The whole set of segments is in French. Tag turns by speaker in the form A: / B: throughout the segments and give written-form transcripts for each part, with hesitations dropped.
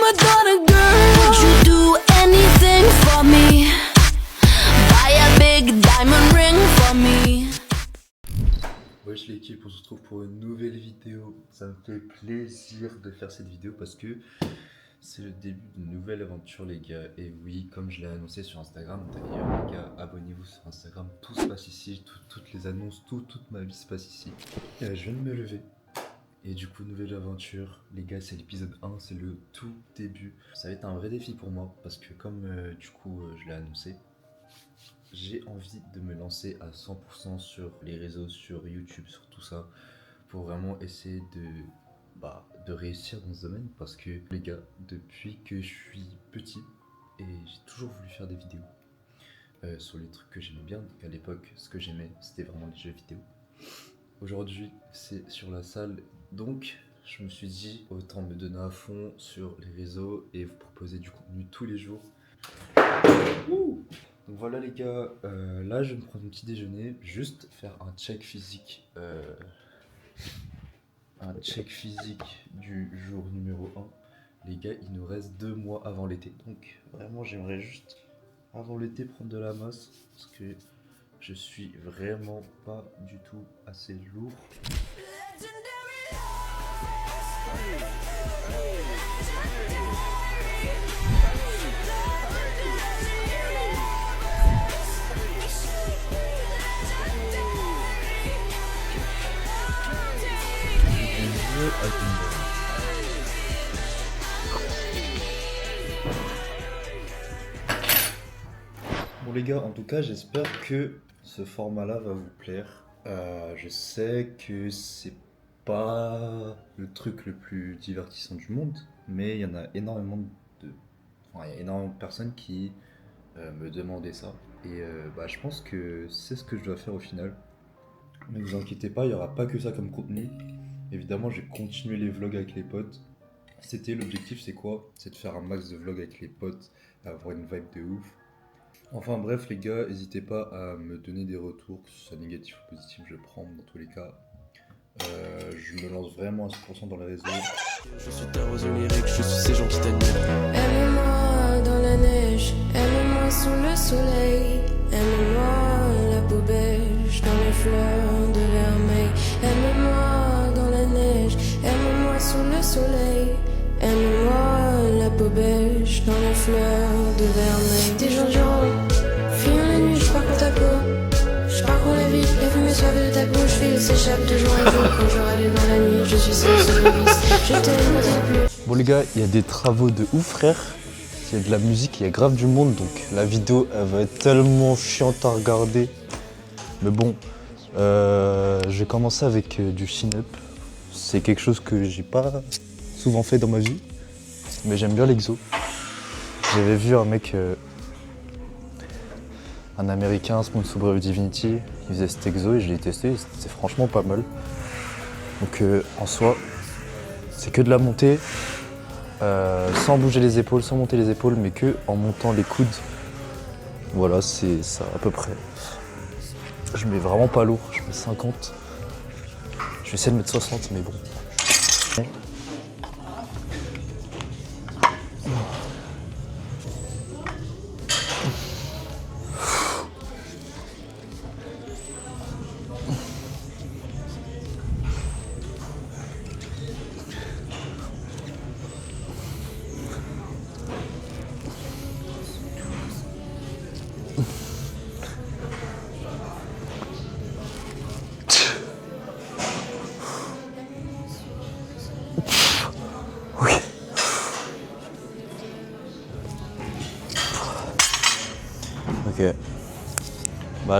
A: my daughter, girl. Would you do anything for me? Buy a big diamond ring for me.
B: Wesh l'équipe, on se retrouve pour une nouvelle vidéo. Ça me fait plaisir de faire cette vidéo parce que c'est le début d'une nouvelle aventure les gars. Et oui, comme je l'ai annoncé sur Instagram, d'ailleurs les gars, abonnez-vous sur Instagram, tout se passe ici, toutes les annonces, toute ma vie se passe ici. Je viens de me lever. Et du coup, nouvelle aventure, les gars, c'est l'épisode 1, c'est le tout début. Ça va être un vrai défi pour moi parce que comme je l'ai annoncé, j'ai envie de me lancer à 100% sur les réseaux, sur YouTube, sur tout ça, pour vraiment essayer de réussir dans ce domaine. Parce que les gars, depuis que je suis petit, et j'ai toujours voulu faire des vidéos sur les trucs que j'aimais bien. Donc à l'époque, ce que j'aimais, c'était vraiment les jeux vidéo. Aujourd'hui, c'est sur la salle, donc je me suis dit autant me donner à fond sur les réseaux et vous proposer du contenu tous les jours. Donc voilà les gars, là je vais me prendre un petit déjeuner, juste faire un check physique, du jour numéro 1. Les gars, il nous reste 2 mois avant l'été, donc vraiment j'aimerais juste avant l'été prendre de la masse parce que je suis vraiment pas du tout assez lourd. Bon les gars, en tout cas j'espère que ce format là va vous plaire. Je sais que c'est pas le truc le plus divertissant du monde, mais il y en a énormément il y a énormément de personnes qui me demandaient ça. Et je pense que c'est ce que je dois faire au final. Ne vous inquiétez pas, il n'y aura pas que ça comme contenu. Évidemment, je vais continuer les vlogs avec les potes. L'objectif, c'est quoi? C'est de faire un max de vlogs avec les potes, avoir une vibe de ouf. Enfin bref les gars, n'hésitez pas à me donner des retours, que ce soit négatif ou positif, je prends dans tous les cas. Je me lance vraiment à 100% dans les réseaux.
C: Je suis ta rose lyrique, je suis ces gens qui t'admirent.
D: Aime-moi dans la neige, aime-moi sous le soleil. Aime-moi la peau beige dans les fleurs de vermeil. Aime-moi dans la neige, aime-moi sous le soleil. Aime-moi la peau beige dans les fleurs de vermeil. Des jours durant, fuyant la nuit, je parcours ta peau. Je parcours la ville, la fumée suave de ta bouche. File s'échappe de jour en jour. Quand je râle dans la nuit, je suis seul sur le vice. Je t'aime, ne t'aime plus.
E: Bon les gars, il y a des travaux de ouf frère. Il y a de la musique, il y a grave du monde, donc la vidéo elle va être tellement chiante à regarder. Mais bon, je vais commencer avec du chin-up. C'est quelque chose que j'ai pas souvent fait dans ma vie, mais j'aime bien l'exo. J'avais vu un mec, un américain, Smooth Brave Divinity, il faisait cet exo et je l'ai testé, c'est franchement pas mal. Donc en soi, c'est que de la montée, sans bouger les épaules, sans monter les épaules, mais que en montant les coudes. Voilà, c'est ça à peu près. Je mets vraiment pas lourd, je mets 50. Je vais essayer de mettre 60, mais bon. Ok.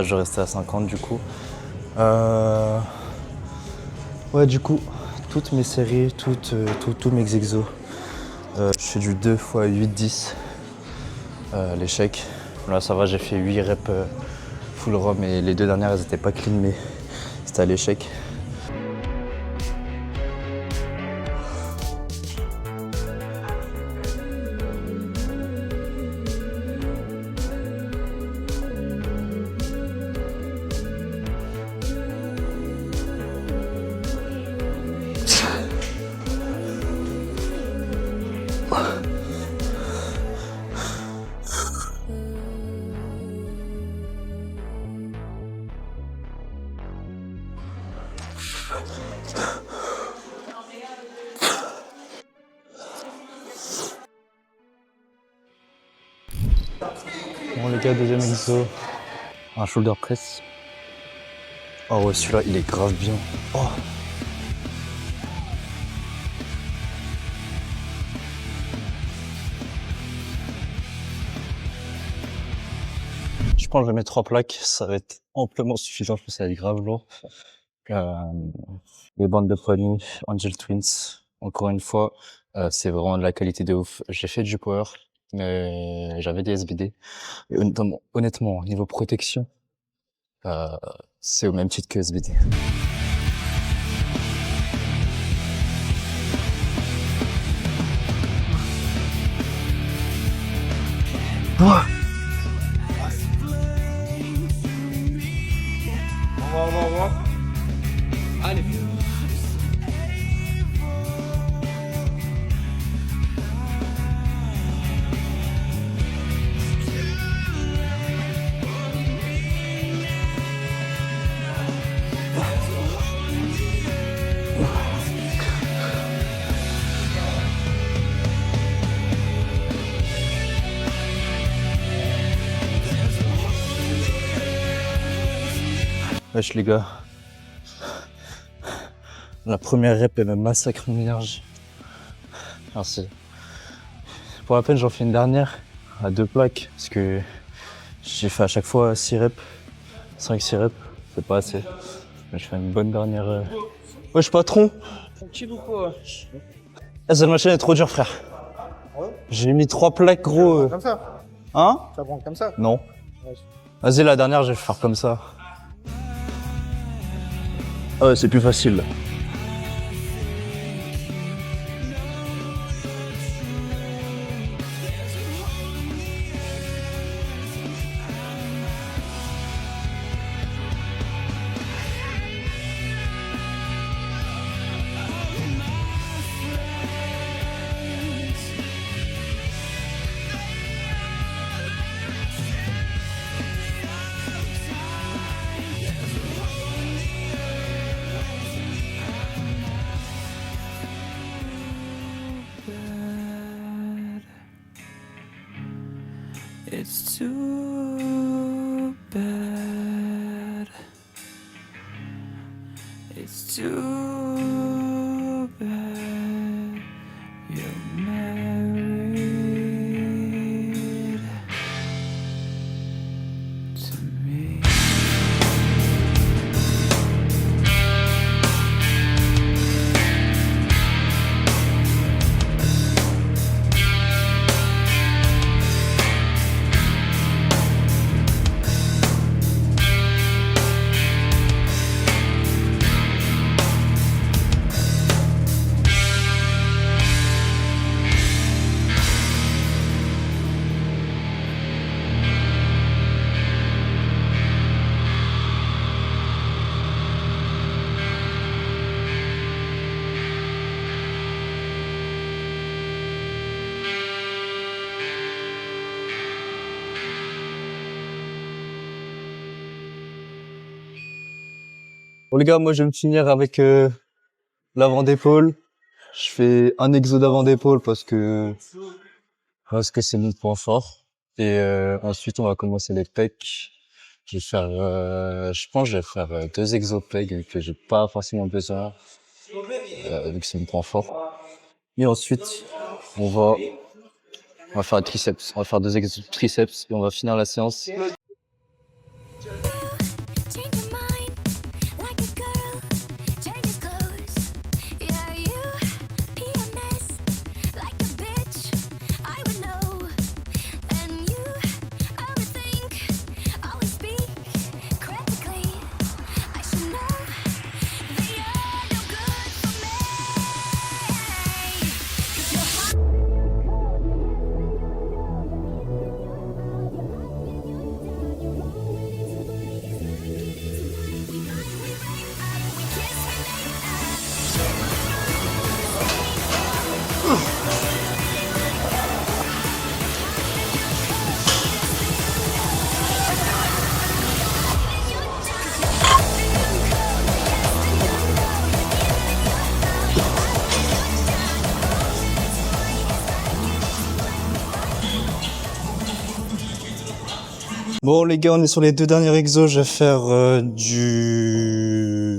E: Je vais rester à 50 du coup. Ouais, du coup, toutes mes séries, tous mes exos. Je fais du 2 x 8-10. L'échec. Là, ça va, j'ai fait 8 reps full ROM et les 2 dernières, elles étaient pas clean, mais c'était à l'échec. Bon les gars, deuxième exo. Un shoulder press. Oh ouais, celui-là, il est grave bien. Oh. Je pense que je vais mettre 3 plaques, ça va être amplement suffisant, je pense que ça va être grave lourd. Les bandes de poignée, Angel Twins, encore une fois, c'est vraiment de la qualité de ouf. J'ai fait du power, mais j'avais des SBD. Et honnêtement, niveau protection, c'est au même titre que SBD. Wesh les gars, la première rep elle me massacre mon énergie. Merci. Pour la peine j'en fais une dernière à 2 plaques parce que j'ai fait à chaque fois 6 reps, 5-6 reps, c'est pas assez. Mais je fais une bonne dernière. Wesh patron.
F: Tranquille ou quoi?
E: Cette machine est trop dure frère. J'ai mis 3 plaques gros.
F: Comme ça?
E: Hein?
F: Ça prend comme ça?
E: Non. Vas-y la dernière je vais faire comme ça. Ah ouais, c'est plus facile.
G: It's too bad. It's too bad. You're married to me.
E: Bon les gars, moi je vais me finir avec l'avant d'épaule. Je fais un exo d'avant d'épaule parce que c'est mon point fort. Et ensuite on va commencer les pecs. Je vais faire, je pense que je vais faire 2 exos pecs que j'ai pas forcément besoin vu que c'est mon point fort. Et ensuite on va faire un triceps. On va faire 2 exos triceps et on va finir la séance.
A: Change your mind like a girl. Change his clothes. Yeah, you PMS like a bitch. I would know. And you overthink, always speak critically. I should know that you're no good for me. 'Cause you're hot.
H: Bon les gars, on est sur les 2 derniers exos, je vais faire du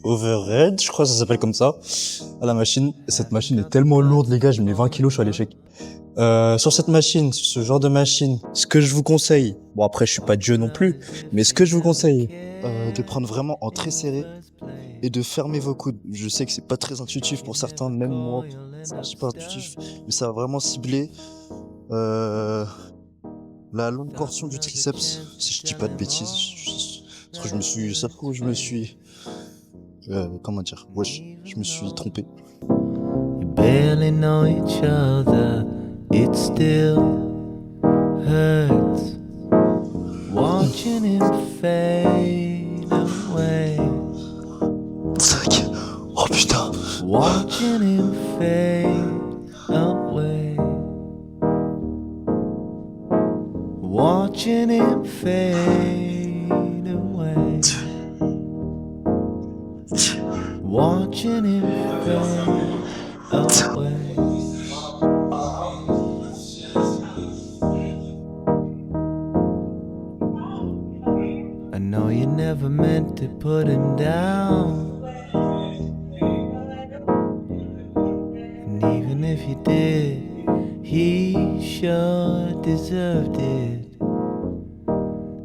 H: overhead, je crois que ça s'appelle comme ça, à la machine. Cette machine est tellement lourde les gars, j'ai mis 20 kilos, je suis à l'échec. Sur cette machine, ce genre de machine, ce que je vous conseille, bon après je suis pas Dieu non plus, mais ce que je vous conseille, de prendre vraiment en très serré et de fermer vos coudes. Je sais que c'est pas très intuitif pour certains, même moi, c'est pas intuitif, mais ça va vraiment cibler la longue portion du triceps, si je dis pas de bêtises. Parce que je me suis, ça trouve, je me suis, comment dire, wesh, je me suis trompé.
G: You barely know each other, it still hurts. Watching him fade away.
H: Tac. Oh putain.
G: Watching him fade away. Watching him fade away. Watching him fade away. I know you never meant to put him down. And even if you did, he sure deserved it.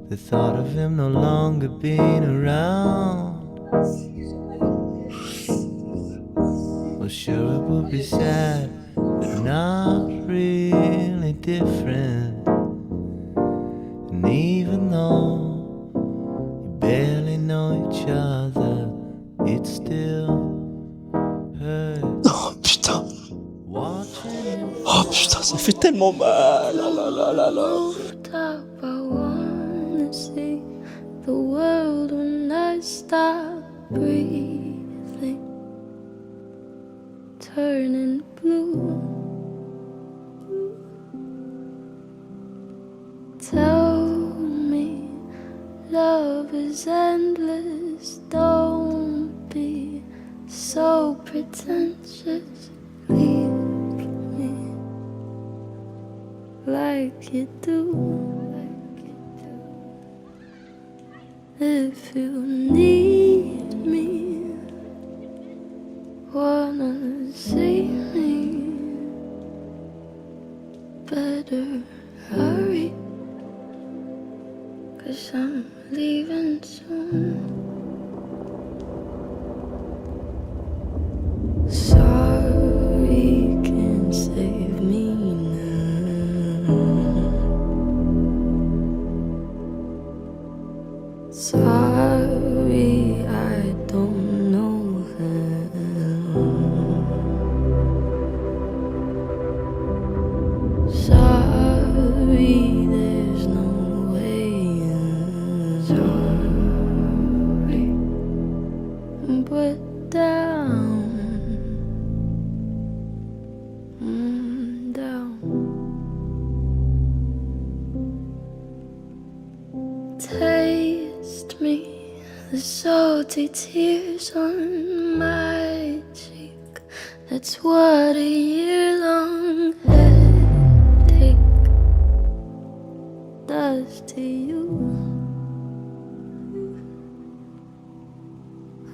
G: The thought of him no longer being around. Well, sure it would be sad, but not really different. And even though you barely know each other, it still hurts.
H: Oh putain.
G: Watching him
H: Oh putain, ça fait tellement mal. La la la la la.
D: Moved up, I wanna see the world when I stop breathing, turning blue. Tell me love is endless, don't be so pretentious. Leave me like you do. If you need me, wanna see me, better hurry, 'cause I'm leaving soon. Sorry can't save me now. Sorry, I don't know how. Sorry, there's no way out. Sorry, but down, down. Taste me, the salty tears on my cheek. That's what a year-long headache does to you.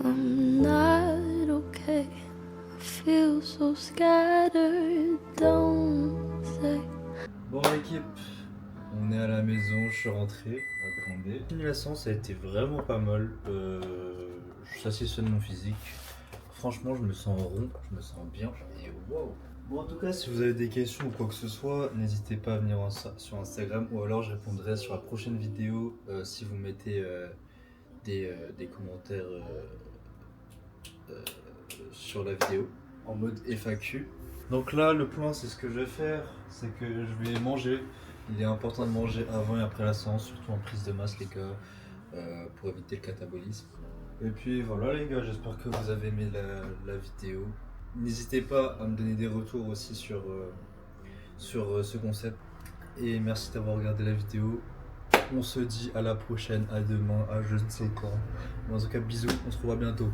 D: I'm not okay, I feel so scattered, don't say.
B: Bon l'équipe, on est à la maison, je suis rentré. Attendez. Simulation, ça a été vraiment pas mal. Je suis satisfait de mon physique. Franchement, je me sens rond, je me sens bien. Et wow. Bon, en tout cas, si vous avez des questions ou quoi que ce soit, n'hésitez pas à venir sur Instagram ou alors je répondrai sur la prochaine vidéo si vous mettez des commentaires sur la vidéo en mode FAQ. Donc là, le plan, c'est ce que je vais faire, c'est que je vais manger. Il est important de manger avant et après la séance, surtout en prise de masse les gars, pour éviter le catabolisme. Et puis voilà les gars, j'espère que vous avez aimé la vidéo. N'hésitez pas à me donner des retours aussi sur ce concept. Et merci d'avoir regardé la vidéo. On se dit à la prochaine, à demain, à je ne sais quand. Mais en tout cas bisous, on se revoit bientôt.